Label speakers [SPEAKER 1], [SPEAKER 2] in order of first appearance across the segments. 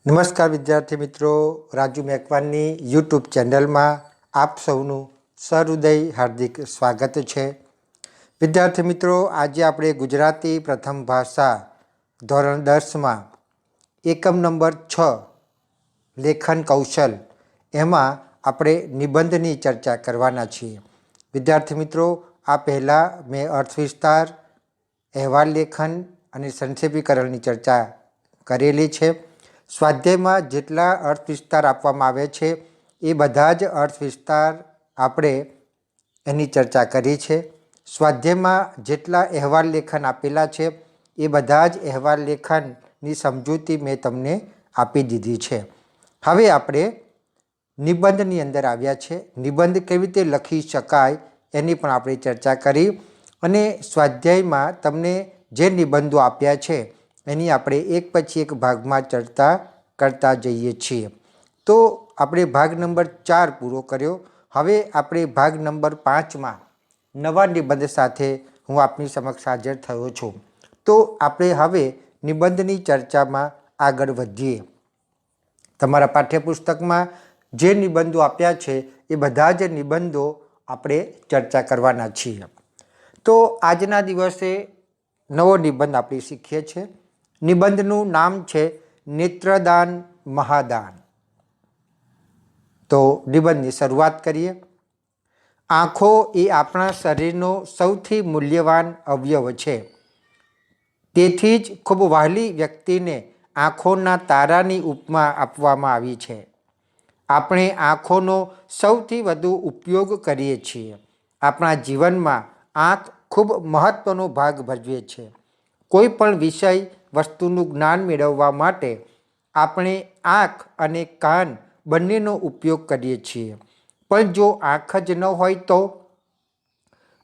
[SPEAKER 1] નમસ્કાર વિદ્યાર્થી મિત્રો, રાજુ મેકવાનની યુટ્યુબ ચેનલમાં આપ સૌનું સહૃદય હાર્દિક સ્વાગત છે. વિદ્યાર્થી મિત્રો, આજે આપણે ગુજરાતી પ્રથમ ભાષા ધોરણ 10માં એકમ નંબર 6 લેખન કૌશલ એમાં આપણે નિબંધની ચર્ચા કરવાના છીએ. વિદ્યાર્થી મિત્રો, આ પહેલાં મેં અર્થવિસ્તાર, અહેવાલ લેખન અને સંક્ષેપીકરણની ચર્ચા કરેલી છે. સ્વાધ્યાયમાં જેટલા અર્થ વિસ્તાર આપવામાં આવે છે એ બધા જ અર્થ વિસ્તાર આપણે એની ચર્ચા કરી છે. સ્વાધ્યાયમાં જેટલા અહેવાલ લેખન આપેલા છે એ બધા જ અહેવાલ લેખનની સમજૂતી મેં તમને આપી દીધી છે. હવે આપણે નિબંધની અંદર આવ્યા છે. નિબંધ કેવી રીતે લખી શકાય એની પણ આપણે ચર્ચા કરી અને સ્વાધ્યાયમાં તમને જે નિબંધો આપ્યા છે એની આપણે એક પછી એક ભાગમાં ચર્ચા કરતા જઈએ છીએ. તો આપણે ભાગ નંબર 4 પૂરો કર્યો. હવે આપણે ભાગ નંબર 5માં નવા નિબંધ સાથે હું આપની સમક્ષ હાજર થયો છું. તો આપણે હવે નિબંધની ચર્ચામાં આગળ વધીએ. તમારા પાઠ્યપુસ્તકમાં જે નિબંધો આપ્યા છે એ બધા જ નિબંધો આપણે ચર્ચા કરવાના છીએ. તો આજના દિવસે નવો નિબંધ આપણે શીખીએ છીએ. નિબંધનું નામ છે નેત્રદાન મહાદાન. તો નિબંધની શરૂઆત કરીએ. આંખો એ આપણા શરીરનો સૌથી મૂલ્યવાન અવયવ છે. તેથી જ ખૂબ વહાલી વ્યક્તિને આંખોના તારાની ઉપમા આપવામાં આવી છે. આપણે આંખોનો સૌથી વધુ ઉપયોગ કરીએ છીએ. આપણા જીવનમાં આંખ ખૂબ મહત્ત્વનો ભાગ ભજવે છે. કોઈ પણ વિષય વસ્તુનું જ્ઞાન મેળવવા માટે આપણે આંખ અને કાન બંનેનો ઉપયોગ કરીએ છીએ. પણ જો આંખ જ ન હોય તો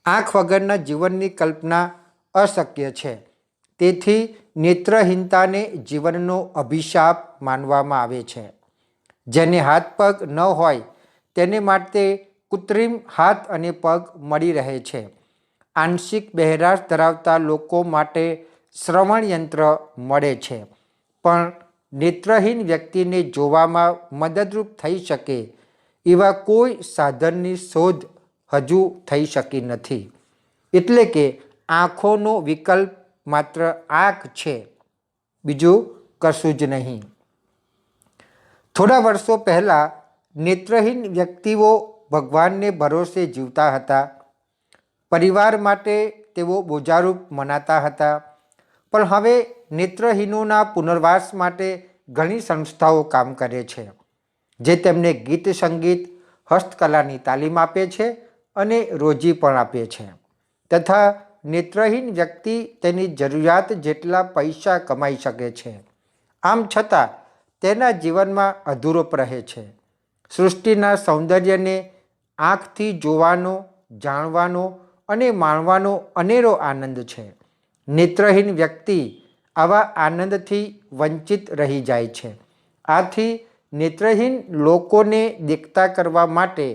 [SPEAKER 1] આંખ વગરના જીવનની કલ્પના અશક્ય છે. તેથી નેત્રહીનતાને જીવનનો અભિશાપ માનવામાં આવે છે. જેને હાથ પગ ન હોય તેને માટે કૃત્રિમ હાથ અને પગ મળી રહે છે. આંશિક બહેરાશ ધરાવતા લોકો માટે શ્રવણ યંત્ર મળે છે. પણ નેત્રહીન વ્યક્તિને જોવામાં મદદરૂપ થઈ શકે એવા કોઈ સાધનની શોધ હજુ થઈ શકી નથી. એટલે કે આંખોનો વિકલ્પ માત્ર આંખ છે, બીજું કશું જ નહીં. થોડા વર્ષો પહેલાં નેત્રહીન વ્યક્તિઓ ભગવાનને ભરોસે જીવતા હતા. પરિવાર માટે તેઓ બોજારૂપ મનાતા હતા. પણ હવે નેત્રહીનોના પુનર્વાસ માટે ઘણી સંસ્થાઓ કામ કરે છે, જે તેમને ગીત સંગીત હસ્તકલાની તાલીમ આપે છે અને રોજી પણ આપે છે. તથા નેત્રહીન વ્યક્તિ તેની જરૂરિયાત જેટલા પૈસા કમાઈ શકે છે. આમ છતાં તેના જીવનમાં અધૂરપ રહે છે. સૃષ્ટિના સૌંદર્યને આંખથી જોવાનો, જાણવાનો અને માણવાનો અનેરો આનંદ છે. નેત્રહીન વ્યક્તિ આવા આનંદથી વંચિત રહી જાય છે. આથી નેત્રહીન લોકોને દેખતા કરવા માટે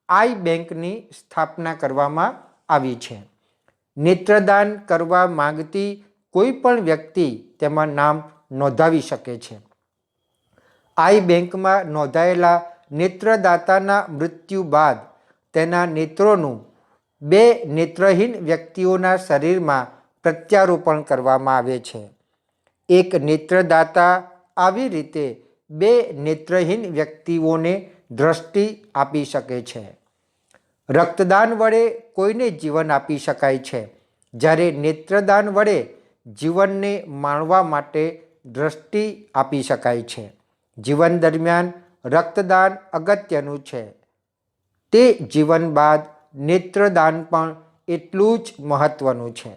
[SPEAKER 1] આઈ બેંકની સ્થાપના કરવામાં આવી છે. નેત્રદાન કરવા માંગતી કોઈ પણ વ્યક્તિ તેમાં નામ નોંધાવી શકે છે. આઈ બેંકમાં નોંધાયેલા નેત્રદાતાના મૃત્યુ બાદ તેના નેત્રોનું 2 નેત્રહીન વ્યક્તિઓના શરીરમાં પ્રત્યારોપણ કરવામાં આવે છે. એક નેત્રદાતા આવી રીતે 2 નેત્રહીન વ્યક્તિઓને દ્રષ્ટિ આપી શકે છે. રક્તદાન વડે કોઈને જીવન આપી શકાય છે, જ્યારે નેત્રદાન વડે જીવનને માણવા માટે દ્રષ્ટિ આપી શકાય છે. જીવન દરમિયાન રક્તદાન અગત્યનું છે. તે જીવન બાદ નેત્રદાન પણ એટલું જ મહત્ત્વનું છે.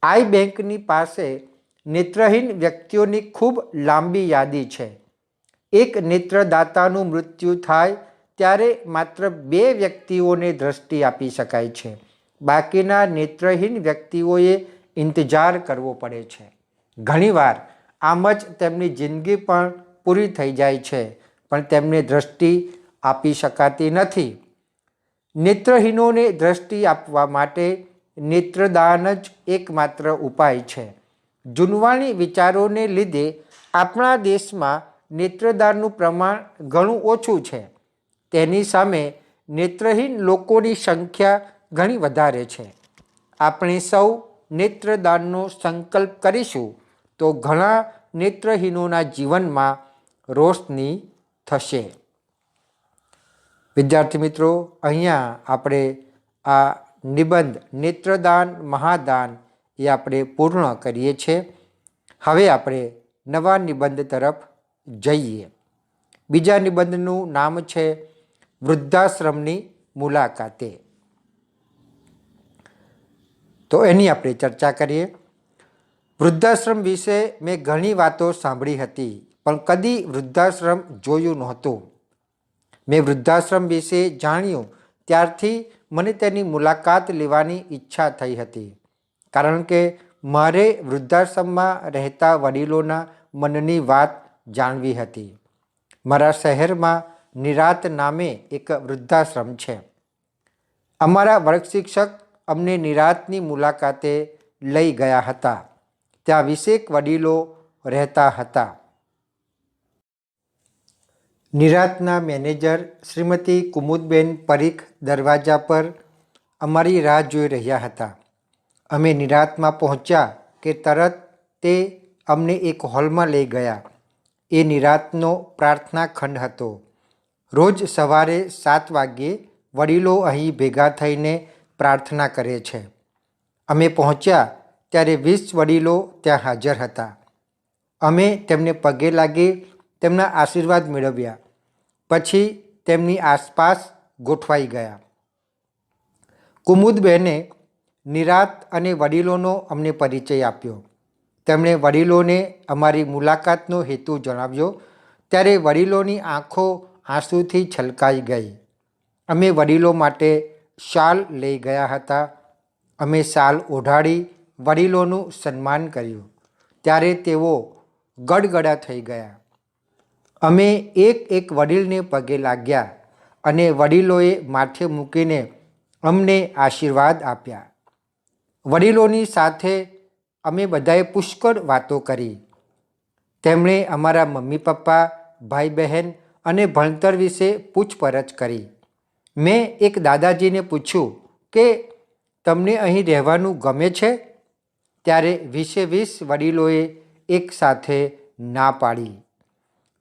[SPEAKER 1] આઈ બેંકની પાસે નેત્રહીન વ્યક્તિઓની ખૂબ લાંબી યાદી છે. એક નેત્રદાતાનું મૃત્યુ થાય ત્યારે માત્ર 2 વ્યક્તિઓને દ્રષ્ટિ આપી શકાય છે. બાકીના નેત્રહીન વ્યક્તિઓએ ઇંતજાર કરવો પડે છે. ઘણીવાર આમ જ તેમની જિંદગી પણ પૂરી થઈ જાય છે, પણ તેમને દ્રષ્ટિ આપી શકાતી નથી. નેત્રહીનોને દ્રષ્ટિ આપવા માટે નેત્રદાન જ એકમાત્ર ઉપાય છે. જૂનવાણી વિચારોને લીધે આપણા દેશમાં નેત્રદાનનું પ્રમાણ ઘણું ઓછું છે, તેની સામે નેત્રહીન લોકોની સંખ્યા ઘણી વધારે છે. આપણે સૌ નેત્રદાનનો સંકલ્પ કરીશું તો ઘણા નેત્રહીનોના જીવનમાં રોશની થશે. વિદ્યાર્થી મિત્રો, અહીંયા આપણે આ નિબંધ નેત્રદાન મહાદાન એ આપણે પૂર્ણ કરીએ છીએ. હવે આપણે નવા નિબંધ તરફ જઈએ. બીજા નિબંધનું નામ છે વૃદ્ધાશ્રમની મુલાકાતે. તો એની આપણે ચર્ચા કરીએ. વૃદ્ધાશ્રમ વિશે મેં ઘણી વાતો સાંભળી હતી, પણ કદી વૃદ્ધાશ્રમ જોયું નહોતું. મેં વૃદ્ધાશ્રમ વિશે જાણ્યું ત્યારથી મને તેની મુલાકાત લેવાની ઈચ્છા થઈ હતી, કારણ કે મારે વૃદ્ધાશ્રમમાં રહેતા વડીલોના મનની વાત જાણવી હતી. મારા શહેરમાં નિરાત નામે એક વૃદ્ધાશ્રમ છે. અમારા વર્ગ શિક્ષક અમને નિરાતની મુલાકાતે લઈ ગયા હતા. ત્યાં 20 વડીલો રહેતા હતા. નિરાતના મેનેજર શ્રીમતી કુમુદબેન પરીખ દરવાજા પર અમારી રાહ જોઈ રહ્યા હતા. અમે નિરાતમાં પહોંચ્યા કે તરત તે અમને એક હોલમાં લઈ ગયા. એ નિરાતનો પ્રાર્થના ખંડ હતો. રોજ સવારે 7 વાગ્યે વડીલો અહીં ભેગા થઈને પ્રાર્થના કરે છે. અમે પહોંચ્યા ત્યારે 20 વડીલો ત્યાં હાજર હતા. અમે તેમને પગે લાગી તેમના આશીર્વાદ મેળવ્યા. પછી તેમની આસપાસ ગોઠવાઈ ગયા. કુમુદબેને નિરાત અને વડીલોનો અમને પરિચય આપ્યો. તેમણે વડીલોને અમારી મુલાકાતનો હેતુ જણાવ્યો ત્યારે વડીલોની આંખો આંસુથી છલકાઈ ગઈ. અમે વડીલો માટે શાલ લઈ ગયા હતા. અમે શાલ ઓઢાડી વડીલોનું સન્માન કર્યું ત્યારે તેઓ ગડગડા થઈ ગયા. અમે એક વડીલને પગે લાગ્યા અને વડીલોએ માથે મૂકીને અમને આશીર્વાદ આપ્યા. વડીલોની સાથે અમે બધાએ પુષ્કળ વાતો કરી. તેમણે અમારા મમ્મી પપ્પા, ભાઈ બહેન અને ભણતર વિશે પૂછપરછ કરી. મેં એક દાદાજીને પૂછ્યું કે તમને અહીં રહેવાનું ગમે છે? ત્યારે 20 વડીલોએ એક સાથે ના પાડી.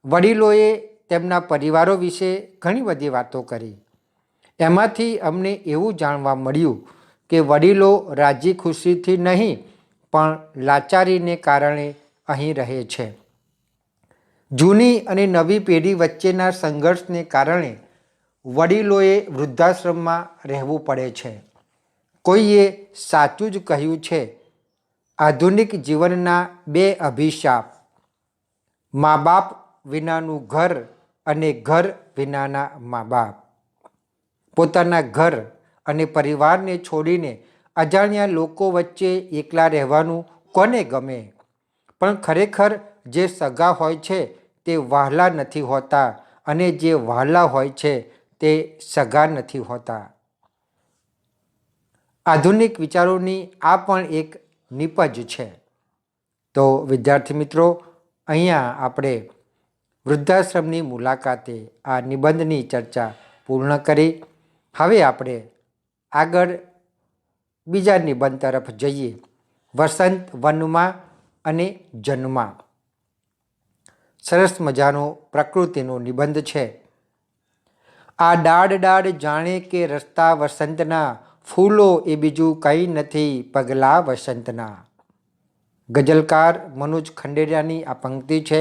[SPEAKER 1] વડીલોએ તેમના પરિવારો વિશે ઘણી બધી વાતો કરી. એમાંથી અમને એવું જાણવા મળ્યું કે વડીલો રાજી ખુશીથી નહીં પણ લાચારીને કારણે અહીં રહે છે. જૂની અને નવી પેઢી વચ્ચેના સંઘર્ષને કારણે વડીલોએ વૃદ્ધાશ્રમમાં રહેવું પડે છે. કોઈએ સાચું જ કહ્યું છે, આધુનિક જીવનના 2 અભિશાપ, મા બાપ વિનાનું ઘર અને ઘર વિનાના મા બાપ. પોતાના ઘર અને પરિવારને છોડીને અજાણ્યા લોકો વચ્ચે એકલા રહેવાનું કોને ગમે? પણ ખરેખર જે સગા હોય છે તે વહાલા નથી હોતા અને જે વહાલા હોય છે તે સગા નથી હોતા. આધુનિક વિચારોની આ પણ એક નિપજ છે. તો વિદ્યાર્થી મિત્રો, અહીંયા આપણે વૃદ્ધાશ્રમની મુલાકાતે આ નિબંધની ચર્ચા પૂર્ણ કરી. હવે આપણે આગળ બીજા નિબંધ તરફ જઈએ. વસંત વનમાં અને જન્મા. સરસ મજાનો પ્રકૃતિનો નિબંધ છે. આ ડાળ જાણે કે રસ્તા વસંતના, ફૂલો એ બીજું કંઈ નથી પગલાં વસંતના. ગઝલકાર મનોજ ખંડેરિયાની આ પંક્તિ છે.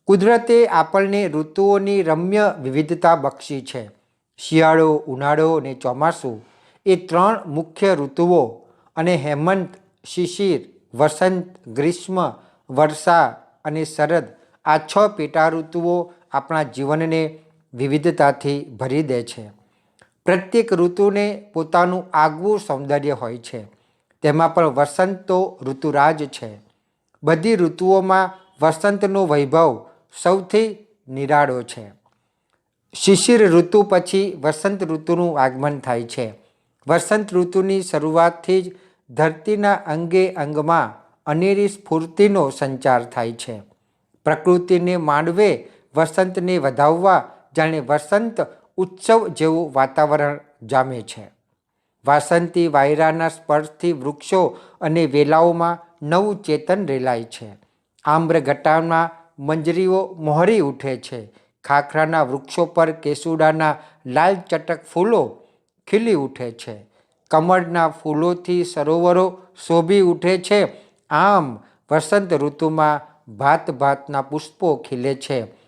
[SPEAKER 1] કુદરતે આપણને ઋતુઓની રમ્ય વિવિધતા બક્ષી છે. શિયાળો, ઉનાળો અને ચોમાસું એ 3 મુખ્ય ઋતુઓ અને હેમંત, શિશિર, વસંત, ગ્રીષ્મ, વર્ષા અને શરદ આ 6 પેટા ઋતુઓ આપણા જીવનને વિવિધતાથી ભરી દે છે. પ્રત્યેક ઋતુને પોતાનું આગવું સૌંદર્ય હોય છે. તેમાં પણ વસંત તો ઋતુરાજ છે. બધી ઋતુઓમાં વસંતનો વૈભવ સૌથી નિરાળો છે. શિશિર ઋતુ પછી વસંત ઋતુનું આગમન થાય છે. વસંત ઋતુની શરૂઆતથી જ ધરતીના અંગે અંગમાં અનેરી સ્ફૂર્તિનો સંચાર થાય છે. પ્રકૃતિને માંડવે વસંતને વધાવવા જાણે વસંત ઉત્સવ જેવું વાતાવરણ જામે છે. વાસંતી વાયરાના સ્પર્શથી વૃક્ષો અને વેલાઓમાં નવું ચેતન રેલાય છે. આમ્રઘટામાં મંજરીઓ મોહરી ઉઠે છે. ખાખરાના વૃક્ષો પર કેસુડાના લાલ ચટક ફૂલો ખીલી ઉઠે છે. કમળના ફૂલોથી સરોવરો શોભી ઉઠે છે. આમ વસંત ઋતુમાં ભાત ભાતના પુષ્પો ખીલે છે.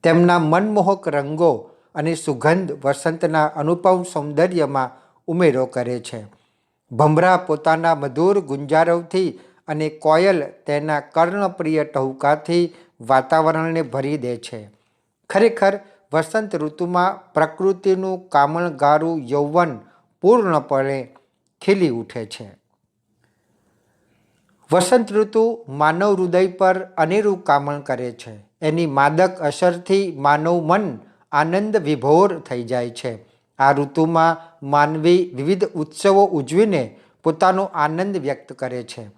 [SPEAKER 1] તેમના મનમોહક રંગો અને સુગંધ વસંતના અનુપમ સૌંદર્યમાં ઉમેરો કરે છે. ભમરા પોતાના મધુર ગુંજારવથી અને કોયલ તેના કર્ણપ્રિય ટહુકાથી વાતાવરણને ભરી દે છે. ખરેખર વસંત ઋતુમાં પ્રકૃતિનું કામણગારું યૌવન પૂર્ણપણે ખીલી ઉઠે છે. વસંત ઋતુ માનવ હૃદય પર અનેરું કામણ કરે છે. એની માદક અસરથી માનવ મન આનંદ વિભોર થઈ જાય છે. આ ઋતુમાં માનવી વિવિધ ઉત્સવો ઉજવીને પોતાનો આનંદ વ્યક્ત કરે છે.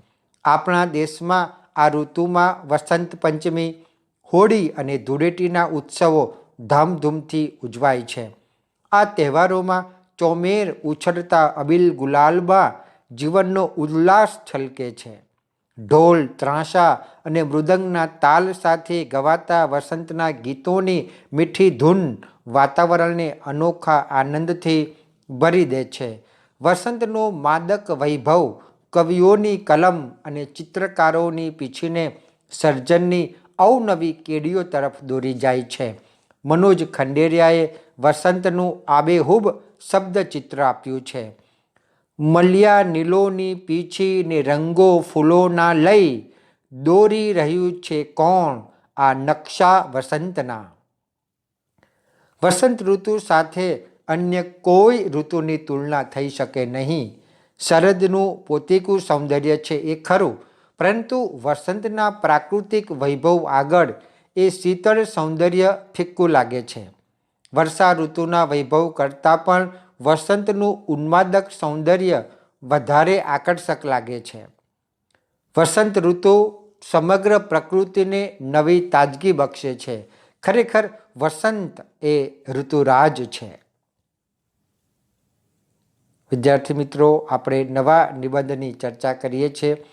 [SPEAKER 1] આપણા દેશમાં આ ઋતુમાં વસંત પંચમી, હોળી અને ધૂળેટીના ઉત્સવો ધામધૂમથી ઉજવાય છે. આ તહેવારોમાં ચોમેર ઉછળતા અબીલ ગુલાલમાં જીવનનો ઉલ્લાસ છલકે છે. ઢોલ, ત્રાંસા અને મૃદંગના તાલ સાથે ગવાતા વસંતના ગીતોની મીઠી ધૂન વાતાવરણને અનોખા આનંદથી ભરી દે છે. વસંતનો માદક વૈભવ કવિઓની કલમ અને ચિત્રકારોની પીછીને સર્જનની અવનવી કેડીઓ તરફ દોરી જાય છે. મનોજ ખંડેરિયાએ વસંતનું આબેહૂબ શબ્દચિત્ર આપ્યું છે. મલ્યા નીલોની પીછી ને રંગો ફૂલોના લઈ, દોરી રહ્યું છે કોણ આ નકશા વસંતના. વસંત ઋતુ સાથે અન્ય કોઈ ઋતુની તુલના થઈ શકે નહીં. શરદનું પોતીકું સૌંદર્ય છે એ ખરું, પરંતુ વસંતના પ્રાકૃતિક વૈભવ આગળ એ શીતળ સૌંદર્ય ફિક્કું લાગે છે. વર્ષા ઋતુના વૈભવ કરતાં પણ વસંતનું ઉન્માદક સૌંદર્ય વધારે આકર્ષક લાગે છે. વસંત ઋતુ સમગ્ર પ્રકૃતિને નવી તાજગી બક્ષે છે. ખરેખર વસંત એ ઋતુરાજ છે. વિદ્યાર્થી મિત્રો, આપણે નવા નિબંધની ચર્ચા કરીએ છીએ.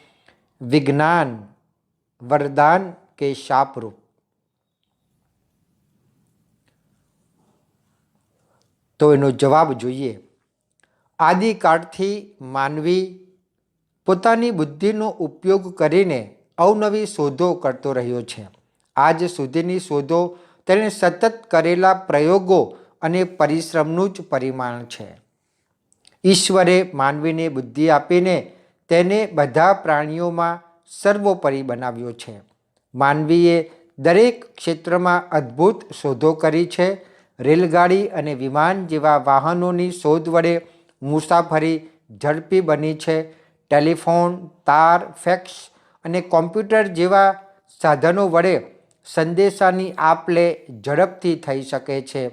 [SPEAKER 1] વિજ્ઞાન વરદાન કે શાપરૂપ. તો એનો જવાબ જોઈએ. આદિકાળથી માનવી પોતાની બુદ્ધિનો ઉપયોગ કરીને અવનવી શોધો કરતો રહ્યો છે. આજ સુધીની શોધો તેણે સતત કરેલા પ્રયોગો અને પરિશ્રમનું જ પરિમાણ છે. ઈશ્વરે માનવીને બુદ્ધિ આપીને તેને બધા પ્રાણીઓમાં સર્વોપરી બનાવ્યો છે. માનવીએ દરેક ક્ષેત્રમાં અદ્ભુત શોધો કરી છે. રેલગાડી અને વિમાન જેવા વાહનોની શોધ વડે મુસાફરી ઝડપી બની છે. ટેલિફોન, તાર, ફેક્સ અને કોમ્પ્યુટર જેવા સાધનો વડે સંદેશાની આપ-લે ઝડપથી થઈ શકે છે.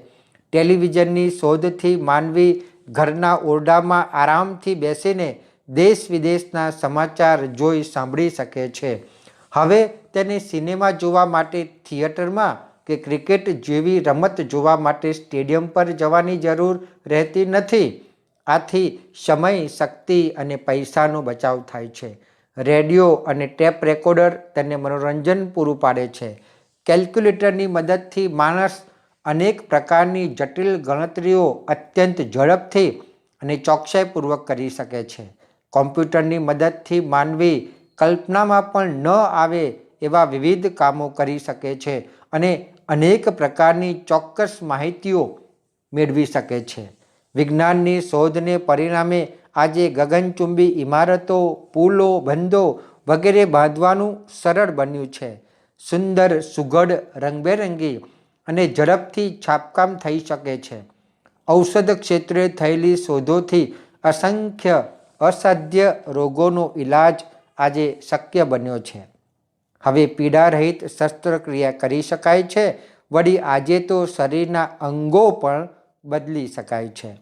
[SPEAKER 1] ટેલિવિઝનની શોધથી માનવી ઘરના ઓરડામાં આરામથી બેસીને દેશ વિદેશના સમાચાર જોઈ સાંભળી શકે છે. હવે તેને સિનેમા જોવા માટે થિયેટરમાં કે ક્રિકેટ જેવી રમત જોવા માટે સ્ટેડિયમ પર જવાની જરૂર રહેતી નથી. આથી સમય, શક્તિ અને પૈસાનો બચાવ થાય છે. રેડિયો અને ટેપ રેકોર્ડર તેને મનોરંજન પૂરું પાડે છે. કેલ્ક્યુલેટરની મદદથી માણસ અનેક પ્રકારની જટિલ ગણતરીઓ અત્યંત ઝડપથી અને ચોકસાઈપૂર્વક કરી શકે છે. કોમ્પ્યુટરની મદદથી માનવી કલ્પનામાં પણ ન આવે એવા વિવિધ કામો કરી શકે છે અને અનેક પ્રકારની ચોક્કસ માહિતીઓ મેળવી શકે છે. વિજ્ઞાનની શોધને પરિણામે આજે ગગનચુંબી ઇમારતો, પુલો, બંધો વગેરે બાંધવાનું સરળ બન્યું છે. સુંદર, સુઘડ, રંગબેરંગી અને ઝડપથી છાપકામ થઈ શકે છે. ઔષધ ક્ષેત્રે થયેલી શોધોથી અસંખ્ય અસાધ્ય રોગોનો ઇલાજ આજે શક્ય બન્યો છે. હવે પીડારહિત શસ્ત્રક્રિયા કરી શકાય છે. વળી આજે તો શરીરના અંગો પણ બદલી શકાય છે.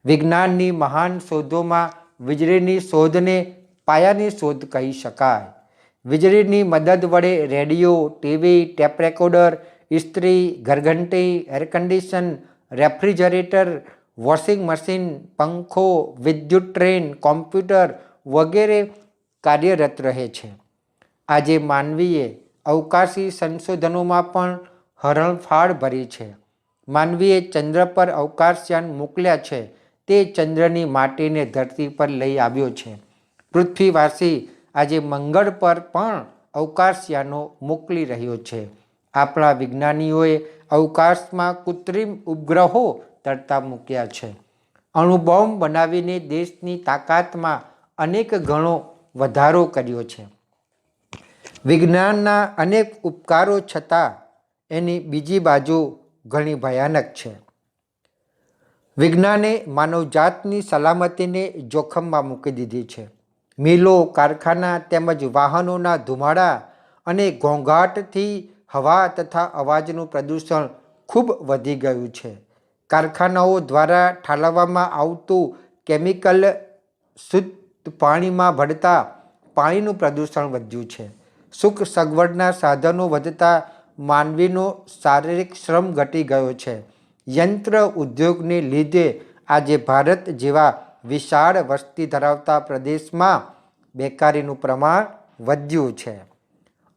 [SPEAKER 1] વિજ્ઞાનની મહાન શોધોમાં વીજળીની શોધને પાયાની શોધ કહી શકાય. વીજળીની મદદ વડે રેડિયો, ટીવી, ટેપ રેકોર્ડર, ઇસ્ત્રી, ઘરઘંટી, air condition, refrigerator, washing machine, પંખો, વિદ્યુત ટ્રેન, કોમ્પ્યુટર વગેરે કાર્યરત રહે છે. આજે માનવીએ અવકાશી સંશોધનોમાં પણ હરણફાળ ભરી છે. માનવીએ ચંદ્ર પર અવકાશયાન મોકલ્યા છે. તે ચંદ્રની માટીને ધરતી પર લઈ આવ્યો છે. પૃથ્વીવાસી આજે મંગળ પર પણ અવકાશયાનો મોકલી રહ્યો છે. આપણા વિજ્ઞાનીઓએ અવકાશમાં કૃત્રિમ ઉપગ્રહો તરતા મૂક્યા છે. અણુબોમ્બ બનાવીને દેશની તાકાતમાં અનેક ગણો વધારો કર્યો છે. વિજ્ઞાનના અનેક ઉપકારો છતાં એની બીજી બાજુ ઘણી ભયાનક છે. વિજ્ઞાને માનવજાતની સલામતીને જોખમમાં મૂકી દીધી છે. મિલો, કારખાના તેમજ વાહનોના ધુમાડા અને ઘોંઘાટથી હવા તથા અવાજનું પ્રદૂષણ ખૂબ વધી ગયું છે. કારખાનાઓ દ્વારા ઠાલવવામાં આવતું કેમિકલ શુદ્ધ પાણીમાં ભળતા પાણીનું પ્રદૂષણ વધ્યું છે. સુખ સગવડના સાધનો વધતા માનવીનો શારીરિક શ્રમ ઘટી ગયો છે. યંત્ર ઉદ્યોગને લીધે આજે ભારત જેવા વિશાળ વસ્તી ધરાવતા પ્રદેશમાં બેકારીનું પ્રમાણ વધ્યું છે.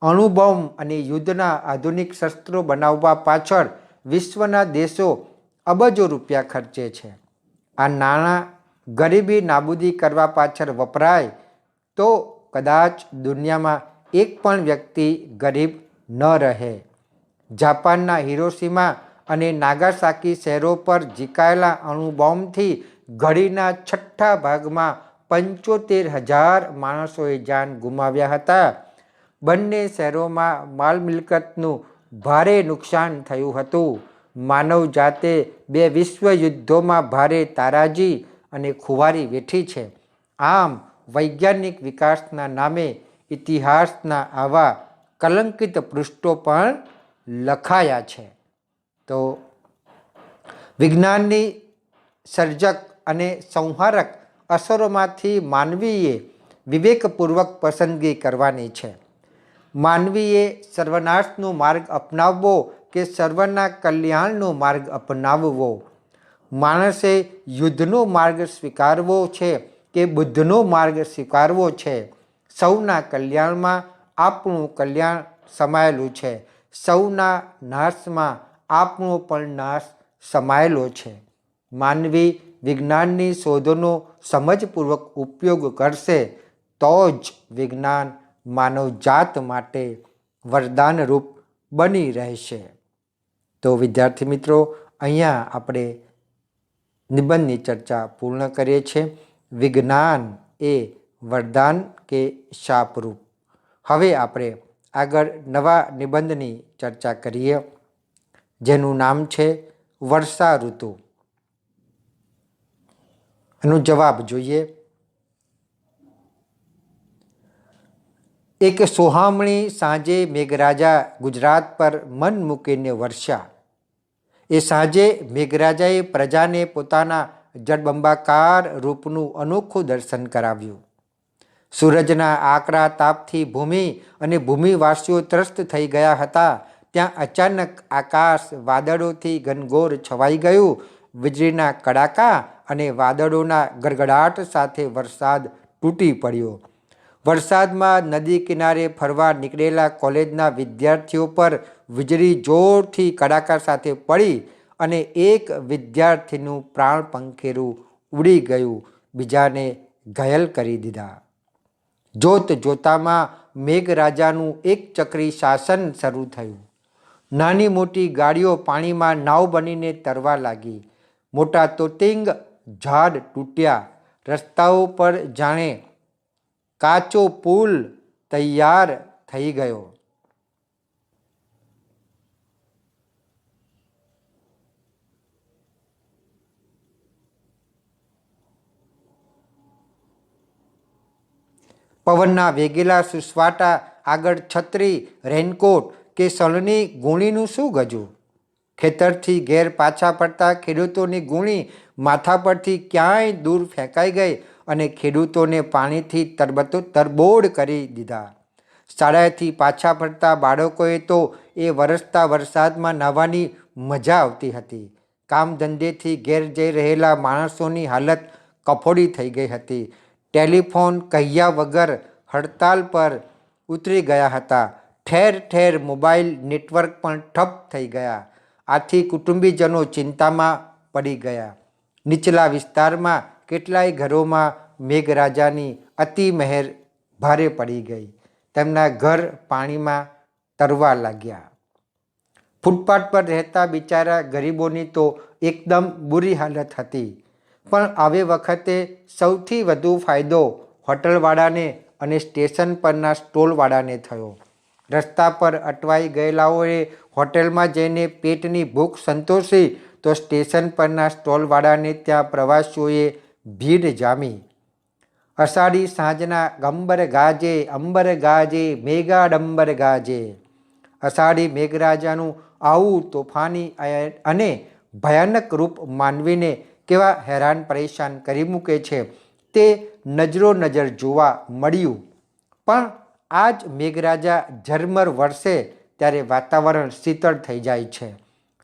[SPEAKER 1] અણુબોમ્બ અને યુદ્ધના આધુનિક શસ્ત્રો બનાવવા પાછળ વિશ્વના દેશો અબજો રૂપિયા ખર્ચે છે. આ નાણાં ગરીબી નાબૂદી કરવા પાછળ વપરાય તો કદાચ દુનિયામાં એક પણ વ્યક્તિ ગરીબ ન રહે. જાપાનના હિરોશીમા અને નાગાસાકી શહેરો પર ઝીકાયેલા અણુબોમ્બથી ઘડીના છઠ્ઠા ભાગમાં 75,000 માણસોએ જાન ગુમાવ્યા હતા. બંને શહેરોમાં માલ મિલકતનું ભારે નુકસાન થયું હતું. માનવ જાતે 2 વિશ્વ યુદ્ધોમાં ભારે તારાજી અને ખુવારી વેઠી છે. આમ વૈજ્ઞાનિક વિકાસના નામે ઇતિહાસના આવા કલંકિત પૃષ્ઠો પણ લખાયા છે. તો વિજ્ઞાનની સર્જક અને સંહારક અસરોમાંથી માનવીએ વિવેકપૂર્વક પસંદગી કરવાની છે. માનવીએ સર્વનાશનો માર્ગ અપનાવવો કે સર્વના કલ્યાણનો માર્ગ અપનાવવો? માણસે યુદ્ધનો માર્ગ સ્વીકારવો છે કે બુદ્ધનો માર્ગ સ્વીકારવો છે? સૌના કલ્યાણમાં આપણું કલ્યાણ સમાયેલું છે. સૌના નાશમાં આપણો પણ નાશ સમાયેલો છે. માનવી વિજ્ઞાનની શોધોનો સમજપૂર્વક ઉપયોગ કરશે તો જ વિજ્ઞાન માનવજાત માટે વરદાનરૂપ બની રહેશે. તો વિદ્યાર્થી મિત્રો, અહીંયા આપણે નિબંધની ચર્ચા પૂર્ણ કરીએ છીએ. વિજ્ઞાન એ વરદાન કે શાપરૂપ. હવે આપણે આગળ નવા નિબંધની ચર્ચા કરીએ, જેનું નામ છે વર્ષા ઋતુ. એનો જવાબ જોઈએ. એક સોહામણી સાંજે મેઘરાજા ગુજરાત પર મન મૂકીને વરસ્યા. એ સાંજે મેઘરાજાએ પ્રજાને પોતાના જળબંબાકાર રૂપનું અનોખું દર્શન કરાવ્યું. સૂરજના આકરા તાપથી ભૂમિ અને ભૂમિવાસીઓ ત્રસ્ત થઈ ગયા હતા. ત્યાં અચાનક આકાશ વાદળોથી ઘનઘોર છવાઈ ગયું. વીજળીના કડાકા અને વાદળોના ગડગડાટ સાથે વરસાદ તૂટી પડ્યો. વરસાદમાં નદી કિનારે ફરવા નીકળેલા કોલેજના વિદ્યાર્થીઓ પર વીજળી જોરથી કડાકા સાથે પડી અને એક વિદ્યાર્થીનું પ્રાણ પંખેરું ઉડી ગયું, બીજાને ઘાયલ કરી દીધા. જોત જોતામાં મેઘરાજાનું એક ચક્રી શાસન શરૂ થયું. નાની મોટી ગાડીઓ પાણીમાં નાવ બનીને તરવા લાગી. મોટા તોતિંગ ઝાડ તૂટ્યા. રસ્તાઓ પર જાણે કાચો પુલ તૈયાર થઈ ગયો. પવનના વેગેલા સુસવાટા આગળ છત્રી, રેનકોટ કે સળની ગુણીનું શું ગજું? ખેતરથી ઘેર પાછા પડતા ખેડૂતોની ગુણી માથા પરથી ક્યાંય દૂર ફેંકાઈ ગઈ અને ખેડૂતોને પાણીથી તરબોળ કરી દીધા. શાળાએથી પાછા ફરતા બાળકોએ તો એ વરસતા વરસાદમાં નાહવાની મજા આવતી હતી. કામ ધંધેથી ઘેર જઈ રહેલા માણસોની હાલત કફોડી થઈ ગઈ હતી. ટેલિફોન કહ્યા વગર હડતાલ પર ઉતરી ગયા હતા. ઠેર ઠેર મોબાઈલ નેટવર્ક પણ ઠપ થઈ ગયા. આથી કુટુંબીજનો ચિંતામાં પડી ગયા. નીચલા વિસ્તારમાં કેટલાય ઘરોમાં મેઘરાજાની અતિ મહેર ભારે પડી ગઈ. તેમના ઘર પાણીમાં તરવા લાગ્યા. ફૂટપાથ પર રહેતા બિચારા ગરીબોની તો એકદમ બુરી હાલત હતી. પણ આવે વખતે સૌથી વધુ ફાયદો હોટલવાળાને અને સ્ટેશન પરના સ્ટોલવાળાને થયો. રસ્તા પર અટવાઈ ગયેલાઓએ હોટેલમાં જઈને પેટની ભૂખ સંતોષી તો સ્ટેશન પરના સ્ટોલવાળાને ત્યાં પ્રવાસીઓએ ભીડ જામી. અષાઢી સાંજના ગંબર ગાજે અંબર ગાજે મેઘાડંબર ગાજે. અષાઢી મેઘરાજાનું આવું તોફાની અને ભયાનક રૂપ માનવીને કેવા હેરાન પરેશાન કરી મૂકે છે તે નજરો નજર જોવા મળ્યું. પણ આ જ મેઘરાજા ઝરમર વરસે ત્યારે વાતાવરણ શીતળ થઈ જાય છે.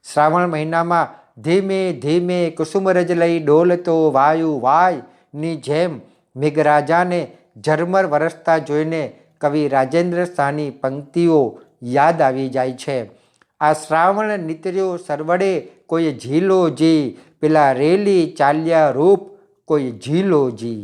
[SPEAKER 1] શ્રાવણ મહિનામાં ધીમે ધીમે કુસુમરજ લઈ ડોલતો વાયુ વાયની જેમ મેઘરાજાને ઝરમર વરસતા જોઈને કવિ રાજેન્દ્ર શાહની પંક્તિઓ યાદ આવી જાય છે. આ શ્રાવણ નીતર્યો સરવડે કોઈ ઝીલોજી, પેલા રેલી ચાલ્યા રૂપ કોઈ ઝીલોજી.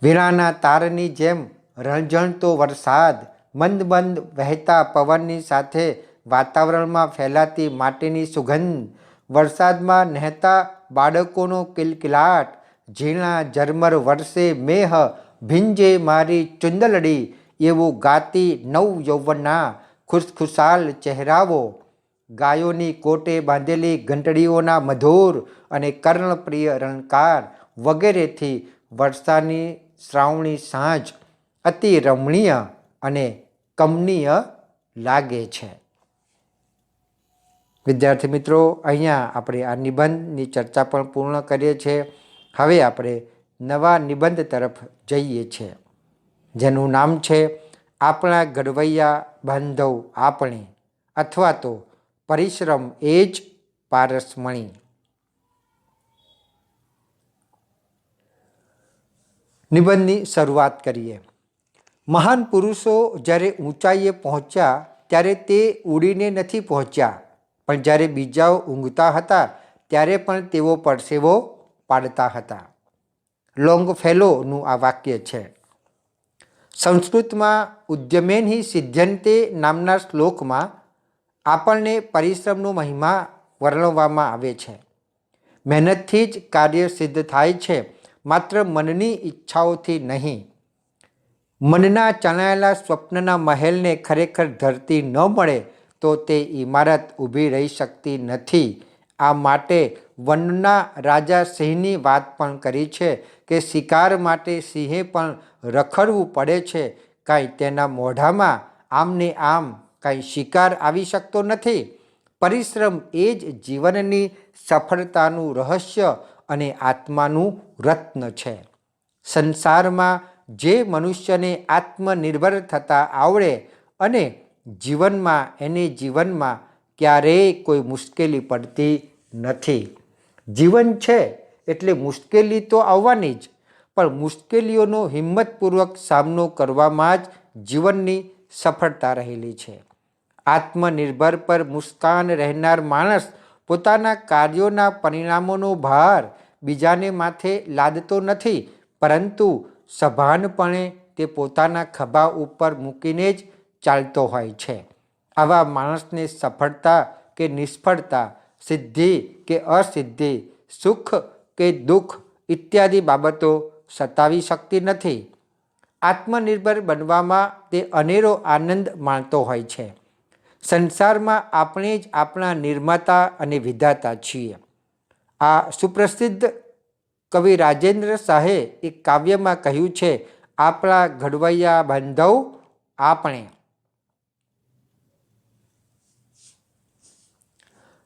[SPEAKER 1] વીણાના તારની જેમ રણઝણતો વરસાદ, મંદ મંદ વહેતા પવનની સાથે વાતાવરણમાં ફેલાતી માટીની સુગંધ, વરસાદમાં નહેતા બાળકોનો કિલકિલાટ, ઝીણા ઝરમર વરસે મેહ ભીંજે મારી ચુંદલડી એવું ગાતી નવ યૌવનના ખુશખુશાલ ચહેરાઓ, ગાયોની કોટે બાંધેલી ઘંટડીઓના મધુર અને કર્ણપ્રિય રણકાર વગેરેથી વર્ષાની શ્રાવણી સાંજ અતિ રમણીય અને કમનીય લાગે છે. વિદ્યાર્થી મિત્રો, અહીંયા આપણે આ નિબંધની ચર્ચા પણ પૂર્ણ કરીએ છીએ. હવે આપણે નવા નિબંધ તરફ જઈએ છીએ, જેનું નામ છે આપણા ઘડવૈયા બાંધવ આપણે, અથવા તો પરિશ્રમ એ જ પારસમણી. નિબંધની શરૂઆત કરીએ. મહાન પુરુષો જ્યારે ઊંચાઈએ પહોંચ્યા ત્યારે તે ઉડીને નથી પહોંચ્યા, પણ જ્યારે બીજાઓ ઊંઘતા હતા ત્યારે પણ તેઓ પરસેવો પાડતા હતા. લોંગફેલોનું આ વાક્ય છે. સંસ્કૃતમાં ઉદ્યમેન હિ સિદ્ધ્યન્તે નામના શ્લોકમાં આપણને પરિશ્રમનો મહિમા વર્ણવવામાં આવે છે. મહેનતથી જ કાર્ય સિદ્ધ થાય છે, માત્ર મનની ઈચ્છાઓથી નહીં. મનના ચણાયેલા સ્વપ્નના મહેલને ખરેખર ધરતી ન મળે તો તે ઇમારત ઊભી રહી શકતી નથી. આ માટે વનના રાજા સિંહની વાત પણ કરી છે કે શિકાર માટે સિંહે પણ રખડવું પડે છે, કાંઈ તેના મોઢામાં આમને આમ કાંઈ શિકાર આવી શકતો નથી. પરિશ્રમ એ જ જીવનની સફળતાનું રહસ્ય અને આત્માનું રત્ન છે. સંસારમાં જે મનુષ્યને આત્મનિર્ભર થતા આવડે અને જીવનમાં ક્યારેય કોઈ મુશ્કેલી પડતી નથી. જીવન છે એટલે મુશ્કેલી તો આવવાની જ, પણ મુશ્કેલીઓનો હિંમતપૂર્વક સામનો કરવામાં જ જીવનની સફળતા રહેલી છે. આત્મનિર્ભર પર મુસ્કાન રહેનાર માણસ પોતાના કાર્યોના પરિણામોનો ભાર બીજાને માથે લાદતો નથી, પરંતુ સભાનપણે તે પોતાના ખભા ઉપર મૂકીને જ ચાલતો હોય છે. આવા માણસને સફળતા કે નિષ્ફળતા, સિદ્ધિ કે અસિદ્ધિ, સુખ કે દુઃખ ઇત્યાદિ બાબતો સતાવી શકતી નથી. આત્મનિર્ભર બનવામાં તે અનેરો આનંદ માણતો હોય છે. સંસારમાં આપણે જ આપણા નિર્માતા અને વિધાતા છીએ. આ સુપ્રસિદ્ધ કવિ રાજેન્દ્ર શાહે એક કાવ્યમાં કહ્યું છે, આપણા ઘડવૈયા બાંધવ આપણે.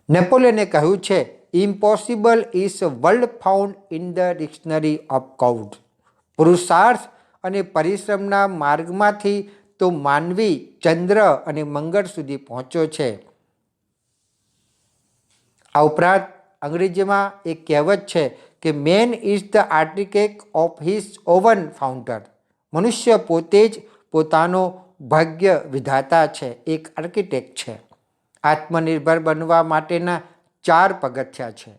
[SPEAKER 1] નેપોલિયને કહ્યું છે, impossible is world found in the dictionary of God. પુરુષાર્થ અને પરિશ્રમના માર્ગમાંથી તો માનવી ચંદ્ર અને મંગળ સુધી પહોંચ્યો છે. આ ઉપરાંત અંગ્રેજીમાં એક કહેવત છે કે main is the architect of his oven founder. મનુષ્ય પોતે જ પોતાનો ભાગ્ય વિધાતા છે, એક આર્કિટેક્ટ છે. આત્મનિર્ભર બનવા માટેના 4 પગથિયાં છે.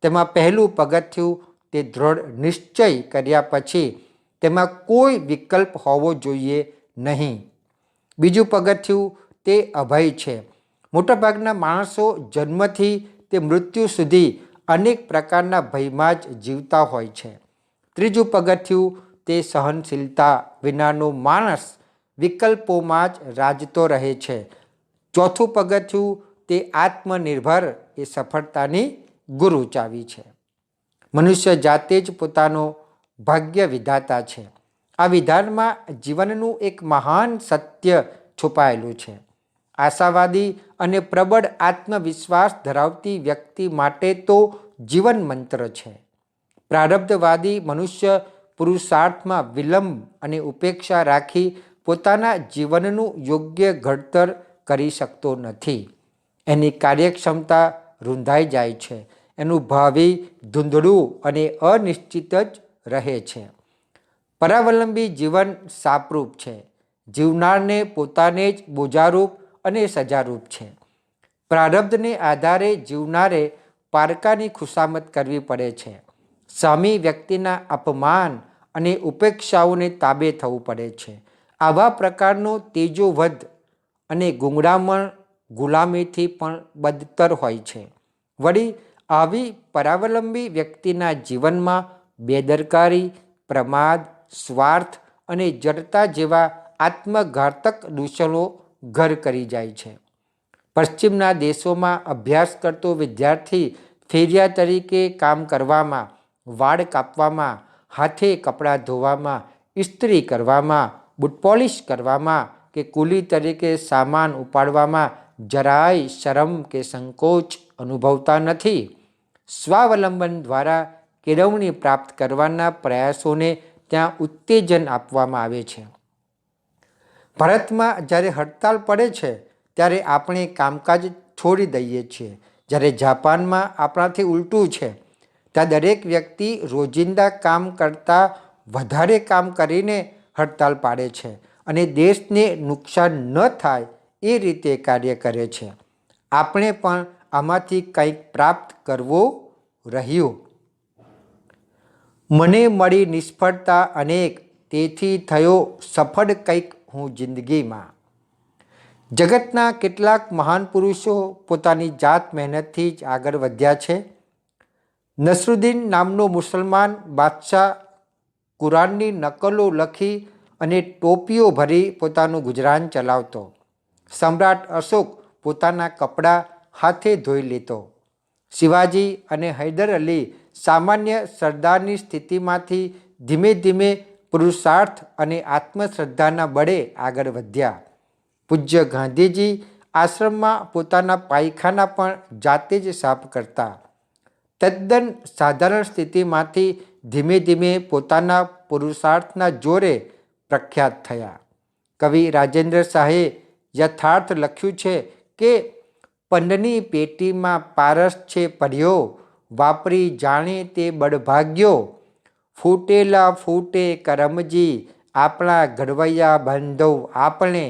[SPEAKER 1] તેમાં પહેલું પગથિયું તે દૃઢ નિશ્ચય કર્યા પછી તેમાં કોઈ વિકલ્પ હોવો જોઈએ નહીં. બીજું પગથિયું તે અભય છે. મોટાભાગના માણસો જન્મથી તે મૃત્યુ સુધી અનેક પ્રકારના ભયમાં જ જીવતા હોય છે. ત્રીજું પગથિયું તે સહનશીલતા વિનાનો માણસ વિકલ્પોમાં જ રાજતો રહે છે. ચોથું પગથિયું તે આત્મનિર્ભર એ સફળતાની ગુરુ ચાવી છે. મનુષ્ય જાતે જ પોતાનો ભાગ્ય વિધાતા છે. આ વિધાનમાં જીવનનું એક મહાન સત્ય છુપાયેલું છે. આશાવાદી અને પ્રબળ આત્મવિશ્વાસ ધરાવતી વ્યક્તિ માટે તો જીવન મંત્ર છે. પ્રારબ્ધવાદી મનુષ્ય પુરુષાર્થમાં વિલંબ અને ઉપેક્ષા રાખી પોતાના જીવનનું યોગ્ય ઘડતર કરી શકતો નથી. એની કાર્યક્ષમતા રૂંધાઈ જાય છે. એનું ભાવિ ધૂંધળું અને અનિશ્ચિત જ રહે છે. પરાવલંબી જીવન શાપરૂપ છે. જીવનારને પોતાને જ બોજારૂપ અને સજારૂપ છે. પ્રારબ્ધને આધારે જીવનારે પારકાની ખુશામત કરવી પડે છે. સામી વ્યક્તિના અપમાન અને ઉપેક્ષાઓને તાબે થવું પડે છે. આવા પ્રકારનો તેજોવધ અને ગુંગળામણ ગુલામીથી પણ બદતર હોય છે. વળી આવી પરાવલંબી વ્યક્તિના જીવનમાં બેદરકારી, પ્રમાદ, સ્વાર્થ અને જડતા જેવા આત્મઘાતક દૂષણો ઘર કરી જાય છે. પશ્ચિમના દેશોમાં અભ્યાસ કરતો વિદ્યાર્થી ફેરિયા તરીકે કામ કરવામાં, વાળ કાપવામાં, હાથે કપડાં ધોવામાં, ઇસ્ત્રી કરવામાં, બૂટ પોલિશ કરવામાં કે કુલી તરીકે સામાન ઉપાડવામાં જરાય શરમ કે સંકોચ અનુભવતા નથી. સ્વાવલંબન દ્વારા કેળવણી પ્રાપ્ત કરવાના પ્રયાસોને ત્યાં ઉત્તેજન આપવામાં આવે છે. ભારતમાં જ્યારે હડતાલ પડે છે ત્યારે આપણે કામકાજ છોડી દઈએ છીએ. જ્યારે જાપાનમાં આપણાથી ઉલટું છે. ત્યાં દરેક વ્યક્તિ રોજિંદા કામ કરતાં વધારે કામ કરીને હડતાલ પાડે છે અને દેશને નુકસાન ન થાય એ રીતે કાર્ય કરે છે. આપણે પણ આમાંથી કંઈક પ્રાપ્ત કરવું રહ્યું. મને મળી નિષ્ફળતા અનેક, તેથી થયો સફળ કંઈક હું જિંદગીમાં. જગતના કેટલાક મહાન પુરુષો પોતાની જાત મહેનતથી જ આગળ વધ્યા છે. નસરુદ્દીન નામનો મુસલમાન બાદશાહ કુરાનની નકલો લખી અને ટોપીઓ ભરી પોતાનું ગુજરાન ચલાવતો. સમ્રાટ અશોક પોતાના કપડાં હાથે ધોઈ લેતો. શિવાજી અને હૈદર અલી સામાન્ય સરદારની સ્થિતિમાંથી ધીમે ધીમે પુરુષાર્થ અને આત્મશ્રદ્ધાના બળે આગળ વધ્યા. પૂજ્ય ગાંધીજી આશ્રમમાં પોતાના પાયખાના પણ જાતે જ સાફ કરતા. તદ્દન સાધારણ સ્થિતિમાંથી ધીમે ધીમે પોતાના પુરુષાર્થના જોરે પ્રખ્યાત થયા. કવિ રાજેન્દ્ર શાહે યથાર્થ લખ્યું છે કે પન્નની પેટીમાં પારસ છે પડ્યો, વાપરી જાણે તે બળભાગ્યો. ફૂટેલા ફૂટે કરમજી, આપણા ઘડવૈયા બાંધવ આપણે.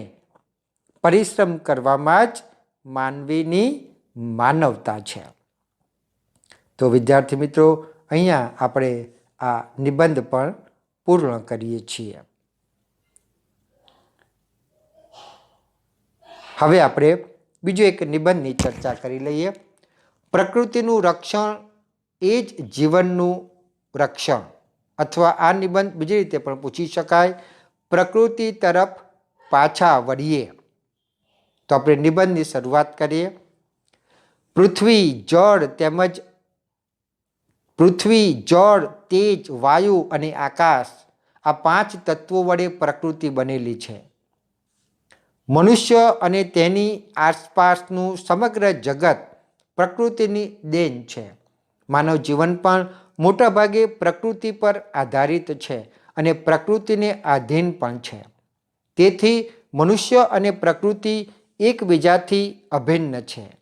[SPEAKER 1] પરિશ્રમ કરવામાં જ માનવીની માનવતા છે. તો વિદ્યાર્થી મિત્રો, અહીંયા આપણે આ નિબંધ પણ પૂર્ણ કરીએ છીએ. હવે આપણે બીજો એક નિબંધની ચર્ચા કરી લઈએ. પ્રકૃતિનું રક્ષણ એ જ જીવનનું રક્ષણ. અથવા આ નિબંધ બીજી રીતે પણ પૂછી શકાય, પ્રકૃતિ તરફ પાછા વળીએ. તો આપણે નિબંધની શરૂઆત કરીએ. પૃથ્વી, જળ, તેજ, વાયુ અને આકાશ, આ 5 તત્વો વડે પ્રકૃતિ બનેલી છે. મનુષ્ય અને તેની આસપાસનું સમગ્ર જગત પ્રકૃતિની દેન છે. માનવ જીવન પણ મોટાભાગે પ્રકૃતિ પર આધારિત છે અને પ્રકૃતિને આધીન પણ છે. તેથી મનુષ્ય અને પ્રકૃતિ એકબીજાથી અભિન્ન છે.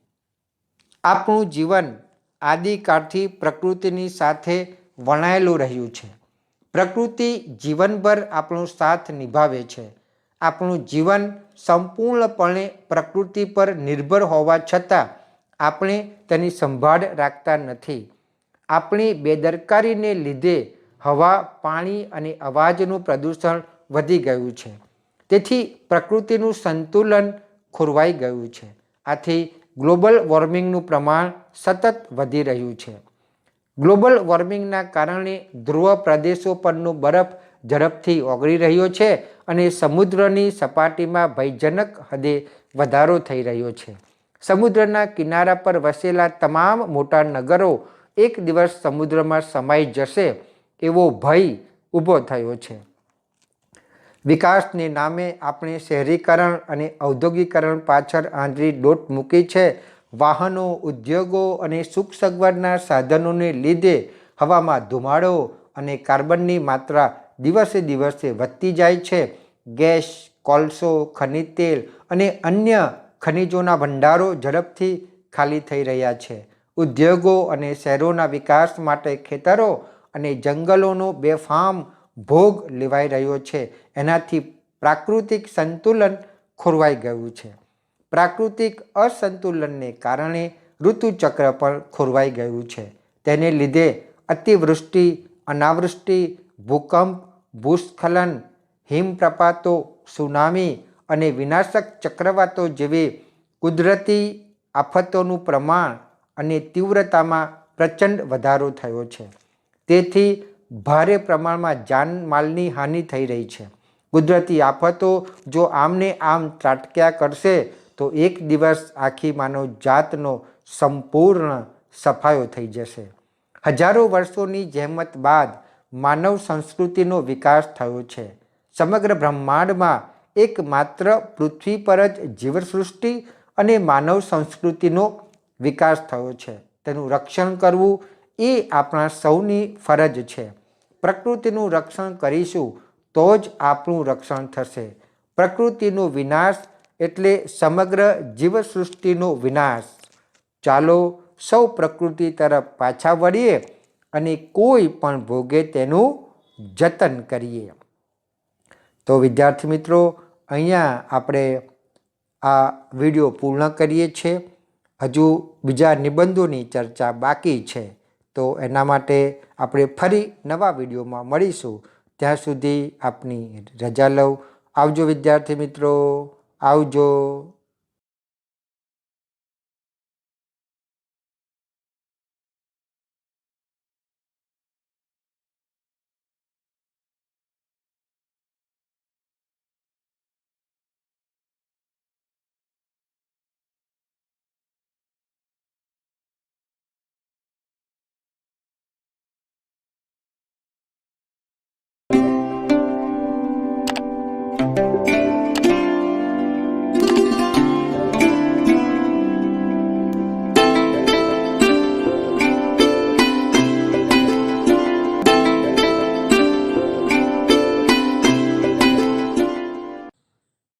[SPEAKER 1] આપણું જીવન આદિકાળથી પ્રકૃતિની સાથે વણાયેલું રહ્યું છે. પ્રકૃતિ જીવનભર આપણો સાથ નિભાવે છે. આપણું જીવન સંપૂર્ણપણે પ્રકૃતિ પર નિર્ભર હોવા છતાં આપણે તેની સંભાળ રાખતા નથી. આપણી બેદરકારીને લીધે હવા, પાણી અને અવાજનું પ્રદૂષણ વધી ગયું છે. તેથી પ્રકૃતિનું સંતુલન ખોરવાઈ ગયું છે. આથી ગ્લોબલ વોર્મિંગનું પ્રમાણ સતત વધી રહ્યું છે. ગ્લોબલ વોર્મિંગના કારણે ધ્રુવ પ્રદેશો પરનો બરફ ઝડપથી ઓગળી રહ્યો છે અને સમુદ્રની સપાટીમાં ભયજનક હદે વધારો થઈ રહ્યો છે. સમુદ્રના કિનારા પર વસેલા તમામ મોટા નગરો એક દિવસ સમુદ્રમાં સમાઈ જશે એવો ભય ઊભો થયો છે. વિકાસને નામે આપણે શહેરીકરણ અને ઔદ્યોગિકરણ પાછળ આંધળી દોટ મૂકી છે. વાહનો, ઉદ્યોગો અને સુખ સગવડના સાધનોને લીધે હવામાં ધુમાડો અને કાર્બનની માત્રા દિવસે દિવસે વધતી જાય છે. ગેસ, કોલસો, ખનિજ તેલ અને અન્ય ખનિજોના ભંડારો ઝડપથી ખાલી થઈ રહ્યા છે. ઉદ્યોગો અને શહેરોના વિકાસ માટે ખેતરો અને જંગલોનો બેફામ ભોગ લેવાઈ રહ્યો છે. એનાથી પ્રાકૃતિક સંતુલન ખોરવાઈ ગયું છે. પ્રાકૃતિક અસંતુલનને કારણે ઋતુચક્ર પણ ખોરવાઈ ગયું છે. તેને લીધે અતિવૃષ્ટિ, અનાવૃષ્ટિ, ભૂકંપ, ભૂસ્ખલન, હિમપ્રપાતો, સુનામી અને વિનાશક ચક્રવાતો જેવી કુદરતી આફતોનું પ્રમાણ અને તીવ્રતામાં પ્રચંડ વધારો થયો છે. તેથી ભારે પ્રમાણમાં જાનમાલની હાનિ થઈ રહી છે. કુદરતી આફતો જો આમને આમ ત્રાટક્યા કરશે તો એક દિવસ આખી માનવ જાતનો સંપૂર્ણ સફાયો થઈ જશે. હજારો વર્ષોની જહેમત બાદ માનવ સંસ્કૃતિનો વિકાસ થયો છે. સમગ્ર બ્રહ્માંડમાં એકમાત્ર પૃથ્વી પર જ જીવસૃષ્ટિ અને માનવ સંસ્કૃતિનો વિકાસ થયો છે. તેનું રક્ષણ કરવું એ આપણા સૌની ફરજ છે. પ્રકૃતિનું રક્ષણ કરીશું તો જ આપણું રક્ષણ થશે. પ્રકૃતિનો વિનાશ એટલે સમગ્ર જીવસૃષ્ટિનો વિનાશ. ચાલો સૌ પ્રકૃતિ તરફ પાછા વળીએ અને કોઈ પણ ભોગે તેનું જતન કરીએ. તો વિદ્યાર્થી મિત્રો, અહીંયા આપણે આ વિડીયો પૂર્ણ કરીએ છીએ. હજુ બીજા નિબંધોની ચર્ચા બાકી છે. તો એના માટે આપણે ફરી નવા વિડીયોમાં મળીશું. ત્યાં સુધી આપની રજા લઉં. આવજો વિદ્યાર્થી મિત્રો, આવજો.